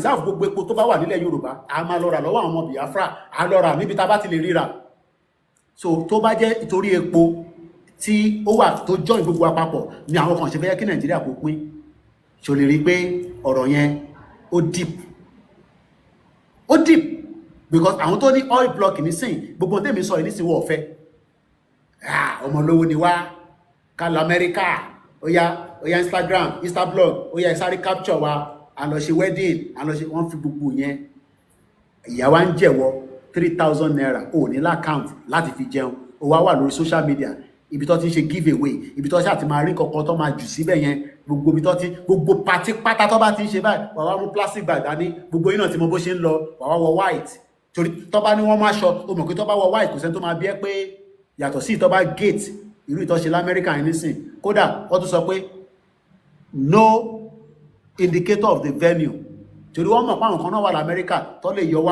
reserve gbogbo epo tó bá wà nílẹ̀ Yorùbá a máa lọ rà lọ́wọ́ àwọn ọmọ Biafra a lọ rà níbi tá a bá ti lè ríra. So tó bá jẹ́ ìtorí epo tí ó wà tó join gbogbo àpapọ̀ ni àwọn kan ṣe fẹ́ kí Nàìjíríà kó pín, ṣò lè rí pé ọ̀rọ̀ yẹn ó deep because àwọn tó ní oil block nísìn gbogbo tèmi sọ nísìn wọ́n fẹ́ ọmọ olówó ni wá ká lọ Amẹ́ríkà ó yá Instagram Instablog ó yá sáré capture wa a lọ ṣe wedding a lọ ṣe wọ́n fi gbogbo yẹn ìyá wa ń jẹ̀wọ́ 3,000 naira ò ní lákàùntì láti fi jẹun ó wá wà lórí social media ibi tó ti ń ṣe give away ibi tó ṣáà ti máa rí kankan tó máa jù síbẹ̀ yẹn gbogbo ibi tó ti gbogbo pati pátá tó bá ti ń ṣe báyìí wà wá mú plastic bag dání gbogbo yín náà ti mọ bó ṣe ń lọ wà wá wọ white torí tó bá ní wọ́n máa ṣọ ó mọ̀ pé tó bá wọ white kò sẹ́ni tó máa bí ẹ́ pé yàtọ̀ sí tó bá gate irú ìtọ́ṣe lamẹ́ríkà yẹn nísìn kódà wọ́n tún sọ pé no indicator of the venue torí wọ́n mọ̀ pé àwọn kan náà wà lamẹ́ríkà tó lè yọ wá.